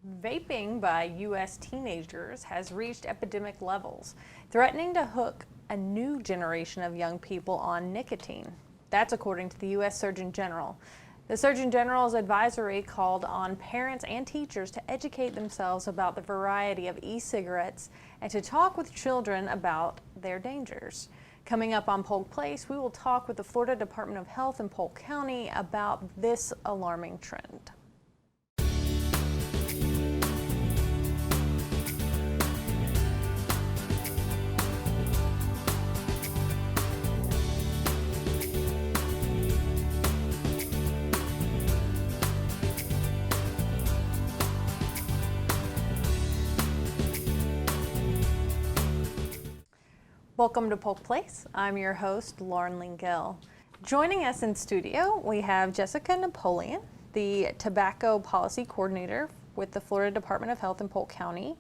Vaping by U.S. teenagers has reached epidemic levels, threatening to hook a new generation of young people on nicotine. That's according to the U.S. Surgeon General. The Surgeon General's advisory called on parents and teachers to educate themselves about the variety of e-cigarettes and to talk with children about their dangers. Coming up on Polk Place, we will talk with the Florida Department of Health in Polk County about this alarming trend. Welcome to Polk Place. I'm your host, Lauren Lingill. Joining us in studio, we have Jessica Napoleon, the Tobacco Policy Coordinator with the Florida Department of Health in Polk County.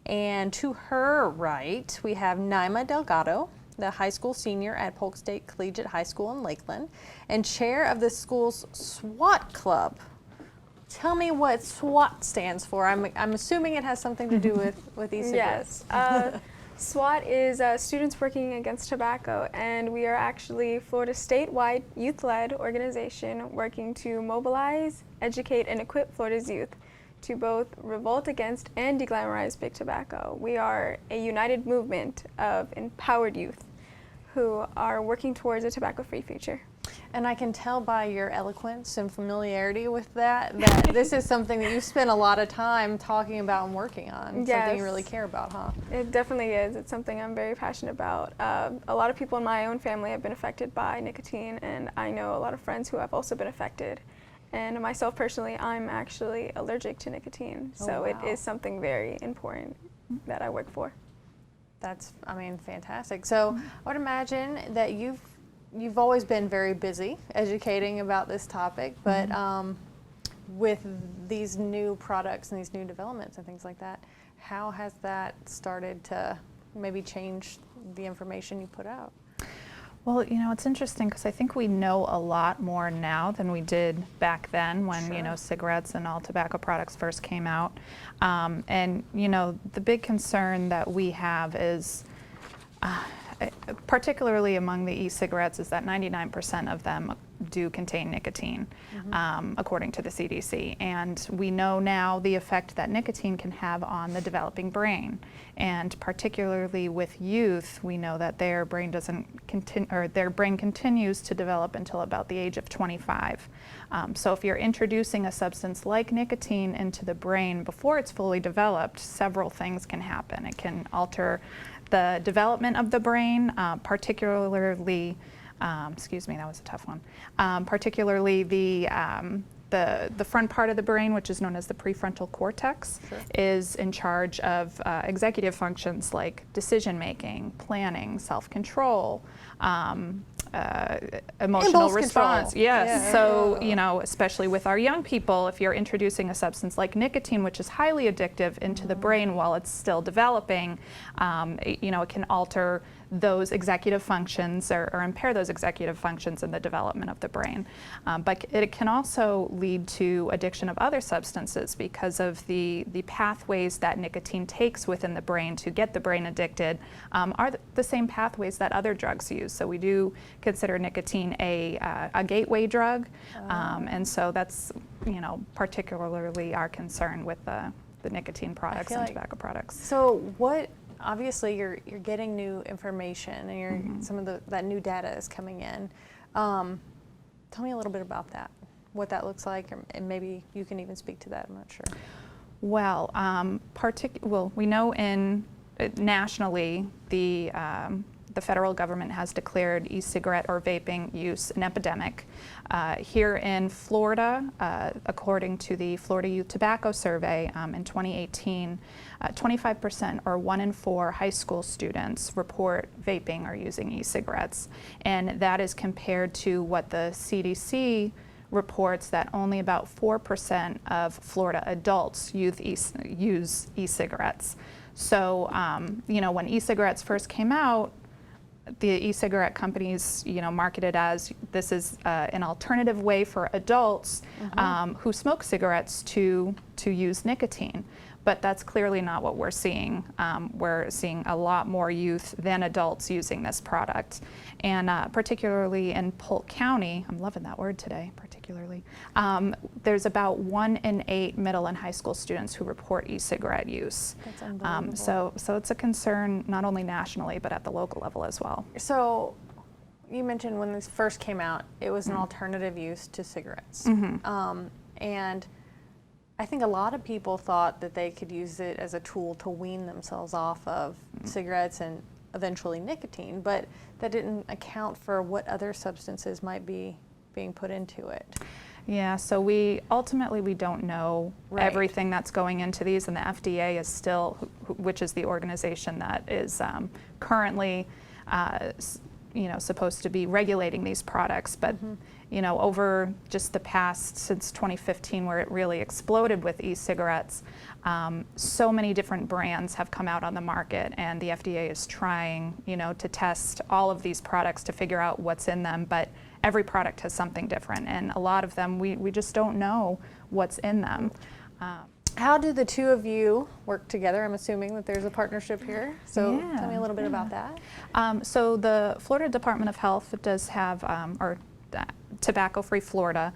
And to her right, we have Naima Delgado, the high school senior at Polk State Collegiate High School in Lakeland, and chair of the school's SWAT Club. Tell me what SWAT stands for. I'm assuming it has something to do with e-cigarettes. Yes. SWAT is Students Working Against Tobacco, and we are actually Florida's statewide youth-led organization working to mobilize, educate, and equip Florida's youth to both revolt against and deglamorize big tobacco. We are a united movement of empowered youth who are working towards a tobacco-free future. And I can tell by your eloquence and familiarity with that this is something that you spend a lot of time talking about and working on. Yes. Something you really care about, huh? It definitely is. It's something I'm very passionate about. A lot of people in my own family have been affected by nicotine, and I know a lot of friends who have also been affected. And myself personally, I'm actually allergic to nicotine, so wow. It is something very important that I work for. That's, fantastic. So I would imagine that you've always been very busy educating about this topic, but with these new products and these new developments and things like that, how has that started to maybe change the information you put out? Well, it's interesting because I think we know a lot more now than we did back then when, Sure. Cigarettes and all tobacco products first came out. And, the big concern that we have is, particularly among the e-cigarettes, is that 99% of them do contain nicotine, according to the CDC. And we know now the effect that nicotine can have on the developing brain. And particularly with youth, we know that their brain continues to develop until about the age of 25. So if you're introducing a substance like nicotine into the brain before it's fully developed, several things can happen. It can alter the development of the brain, particularly, excuse me, that was a tough one. Particularly the front part of the brain, which is known as the prefrontal cortex, Sure. is in charge of executive functions like decision making, planning, self-control, emotional Impulse response. control. Yes. Yeah. So, especially with our young people, if you're introducing a substance like nicotine, which is highly addictive, into the brain while it's still developing, it can alter those executive functions or impair those executive functions in the development of the brain. But it can also lead to addiction of other substances because of the pathways that nicotine takes within the brain to get the brain addicted are the same pathways that other drugs use. So we do consider nicotine a gateway drug, and so that's particularly our concern with the nicotine products and tobacco products. So obviously you're getting new information and some of that new data is coming in. Tell me a little bit about that, what that looks like, and maybe you can even speak to that, I'm not sure. Well, we know nationally the federal government has declared e-cigarette or vaping use an epidemic. Here in Florida, according to the Florida Youth Tobacco Survey in 2018, 25% or 1 in 4 high school students report vaping or using e-cigarettes. And that is compared to what the CDC reports that only about 4% of Florida adults use e-cigarettes. So, when e-cigarettes first came out, the e-cigarette companies, marketed as this is an alternative way for adults who smoke cigarettes to to use nicotine. But that's clearly not what we're seeing. We're seeing a lot more youth than adults using this product. And particularly in Polk County, I'm loving that word today, particularly, there's about 1 in 8 middle and high school students who report e-cigarette use. That's unbelievable. So it's a concern not only nationally, but at the local level as well. So you mentioned when this first came out, it was an alternative use to cigarettes. And I think a lot of people thought that they could use it as a tool to wean themselves off of cigarettes and eventually nicotine, but that didn't account for what other substances might be being put into it. Yeah, so we don't know everything that's going into these, and the FDA is still, which is the organization that is currently supposed to be regulating these products, but over just the past, since 2015, where it really exploded with e-cigarettes, so many different brands have come out on the market, and the FDA is trying, to test all of these products to figure out what's in them, but every product has something different, and a lot of them, we just don't know what's in them. How do the two of you work together? I'm assuming that there's a partnership here. So tell me a little bit about that. So the Florida Department of Health does have, Tobacco-Free Florida.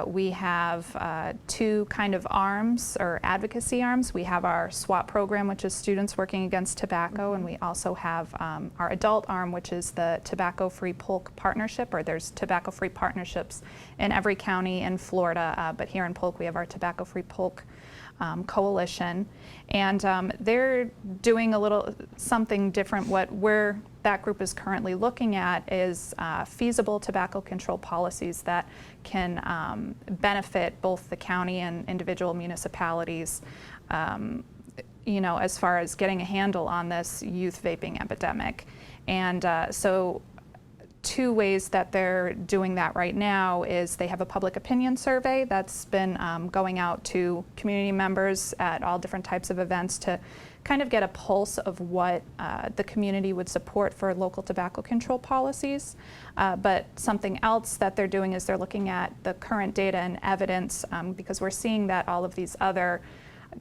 We have 2 kind of arms or advocacy arms. We have our SWAT program, which is Students Working Against Tobacco, and we also have our adult arm, which is the Tobacco-Free Polk Partnership, or there's tobacco-free partnerships in every county in Florida, but here in Polk we have our Tobacco-Free Polk coalition, and they're doing a little something different. Where that group is currently looking at is feasible tobacco control policies that can benefit both the county and individual municipalities, as far as getting a handle on this youth vaping epidemic. And so 2 ways that they're doing that right now is they have a public opinion survey that's been going out to community members at all different types of events to kind of get a pulse of what the community would support for local tobacco control policies. But something else that they're doing is they're looking at the current data and evidence, because we're seeing that all of these other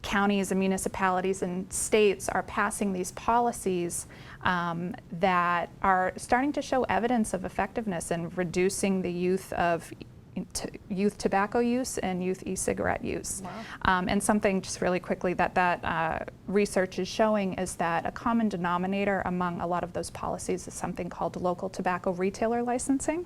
counties and municipalities and states are passing these policies that are starting to show evidence of effectiveness in reducing the youth tobacco use and youth e-cigarette use. Wow. And something just really quickly that research is showing is that a common denominator among a lot of those policies is something called local tobacco retailer licensing.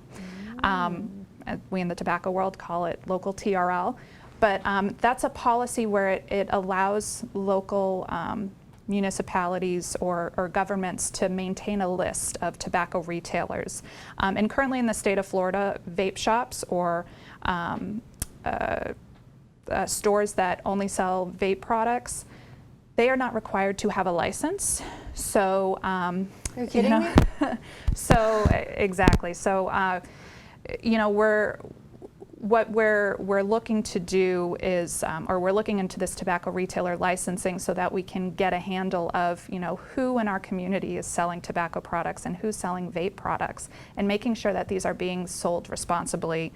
We in the tobacco world call it local TRL. But that's a policy where it allows local municipalities or governments to maintain a list of tobacco retailers. And currently in the state of Florida, vape shops or stores that only sell vape products, they are not required to have a license. So, are you kidding me? So exactly. So, what we're looking to do is, or we're looking into this tobacco retailer licensing so that we can get a handle of, who in our community is selling tobacco products and who's selling vape products, and making sure that these are being sold responsibly,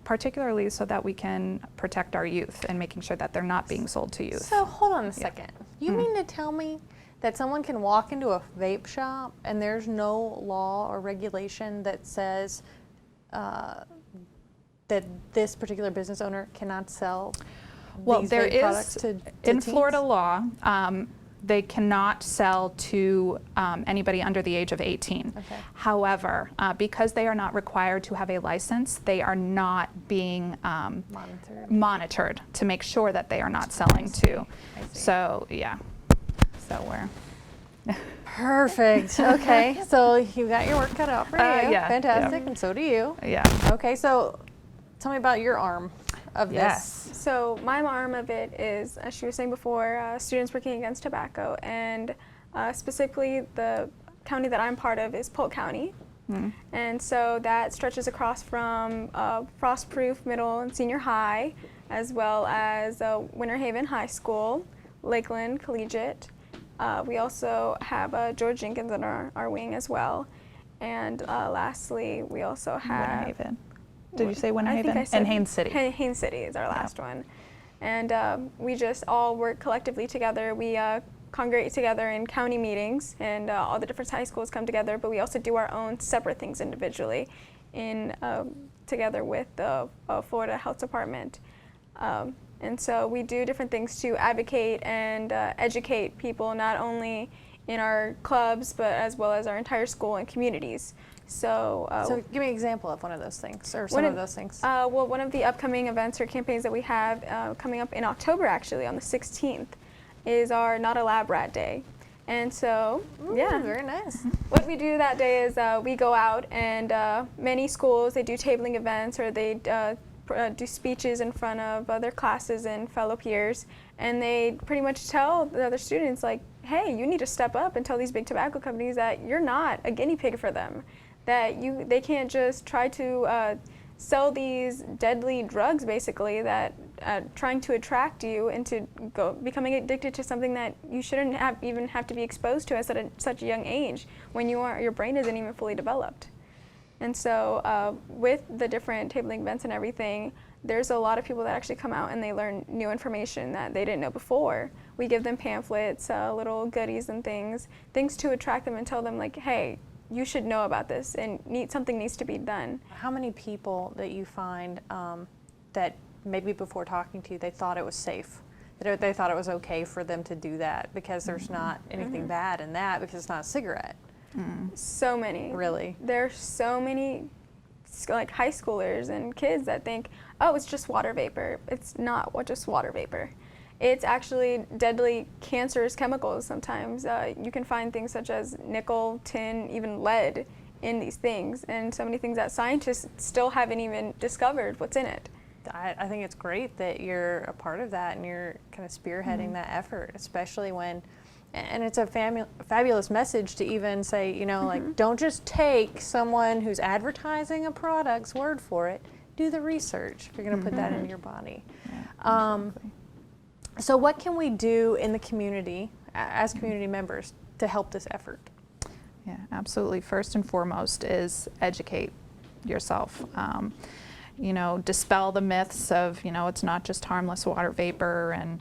particularly so that we can protect our youth and making sure that they're not being sold to youth. So hold on a second. You mean to tell me that someone can walk into a vape shop and there's no law or regulation that says that this particular business owner cannot sell these vape products to in teens? Florida law, they cannot sell to anybody under the age of 18. Okay. However, because they are not required to have a license, they are not being monitored to make sure that they are not selling to. So yeah, so we're perfect. Okay, so you got your work cut out for you. Yeah, Fantastic, yeah. and so do you. Yeah. Okay, so tell me about your arm of Yes. this. So my arm of it is, as she was saying before, Students Working Against Tobacco, and specifically the county that I'm part of is Polk County. And so that stretches across from Frostproof Middle and Senior High, as well as Winter Haven High School, Lakeland Collegiate. We also have George Jenkins in our wing as well. And lastly, we also have Winter Haven. Did you say Winter I think Haven? I said And Haines City. Haines City is our last one. and we just all work collectively together. We congregate together in county meetings, and all the different high schools come together, but we also do our own separate things individually together with the Florida Health Department. And so we do different things to advocate and educate people, not only in our clubs, but as well as our entire school and communities. So give me an example of one of those things, or some of those things. Well, one of the upcoming events or campaigns that we have coming up in October, actually, on the 16th, is our Not a Lab Rat Day. And so, yeah. Very nice. What we do that day is we go out, and many schools, they do tabling events, or they do speeches in front of their classes and fellow peers, and they pretty much tell the other students, like, hey, you need to step up and tell these big tobacco companies that you're not a guinea pig for them, that they can't just try to sell these deadly drugs, basically, that trying to attract you into becoming addicted to something that you shouldn't even have to be exposed to at such a young age, when your brain isn't even fully developed. And so with the different tabling events and everything, there's a lot of people that actually come out and they learn new information that they didn't know before. We give them pamphlets, little goodies and things to attract them and tell them, like, hey, you should know about this, and something needs to be done. How many people that you find that maybe before talking to you, they thought it was safe, that they thought it was okay for them to do that because there's not anything bad in that, because it's not a cigarette? So many. Really? There's so many, like, high schoolers and kids that think, oh, it's just water vapor. It's not just water vapor. It's actually deadly cancerous chemicals sometimes. You can find things such as nickel, tin, even lead in these things, and so many things that scientists still haven't even discovered what's in it. I think it's great that you're a part of that and you're kind of spearheading that effort, especially when, and it's a fabulous message to even say, you know, like, don't just take someone who's advertising a product's word for it. Do the research if you're going to put that into your body. Yeah, exactly. So what can we do in the community as community members to help this effort? Yeah, absolutely. First and foremost is educate yourself. You know, dispel the myths of, you know, it's not just harmless water vapor, and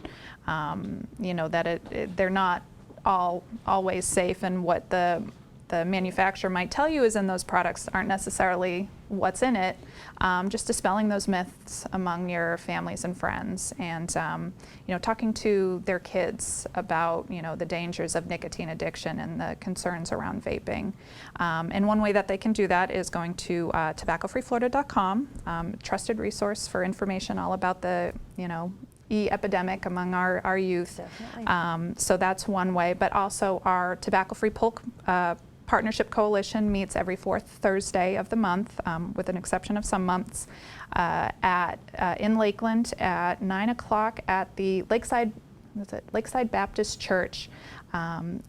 you know, that they're not always safe, and what the manufacturer might tell you is in those products aren't necessarily what's in it. Just dispelling those myths among your families and friends, and you know, talking to their kids about, you know, the dangers of nicotine addiction and the concerns around vaping. And one way that they can do that is going to tobaccofreeflorida.com, trusted resource for information all about the, you know, epidemic among our youth. So that's one way, but also our Tobacco-Free Polk Partnership Coalition meets every fourth Thursday of the month, with an exception of some months, in Lakeland at 9 o'clock at the Lakeside Baptist Church on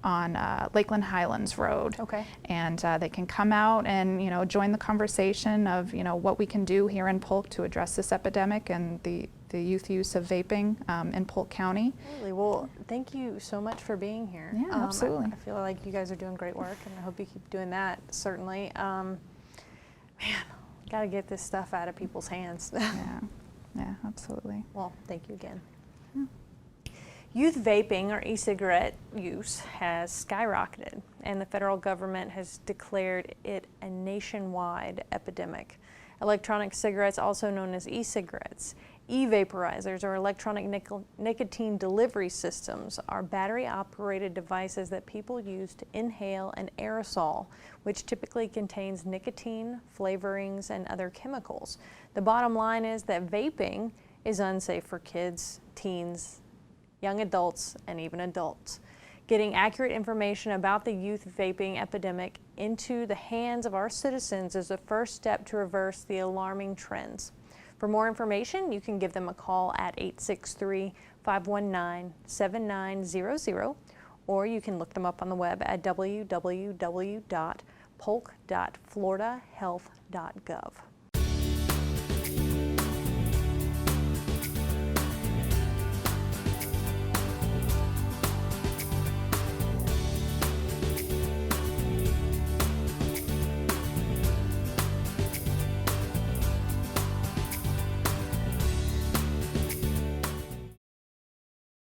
Lakeland Highlands Road. Okay. And they can come out and, you know, join the conversation of, you know, what we can do here in Polk to address this epidemic and the youth use of vaping in Polk County. Really? Well, thank you so much for being here. Yeah, absolutely. I feel like you guys are doing great work, and I hope you keep doing that, certainly. Man, got to get this stuff out of people's hands. Yeah, absolutely. Well, thank you again. Youth vaping, or e-cigarette use, has skyrocketed, and the federal government has declared it a nationwide epidemic. Electronic cigarettes, also known as e-cigarettes, e-vaporizers, or electronic nicotine delivery systems, are battery-operated devices that people use to inhale an aerosol, which typically contains nicotine, flavorings, and other chemicals. The bottom line is that vaping is unsafe for kids, teens, young adults, and even adults. Getting accurate information about the youth vaping epidemic into the hands of our citizens is the first step to reverse the alarming trends. For more information, you can give them a call at 863-519-7900, or you can look them up on the web at www.polk.floridahealth.gov.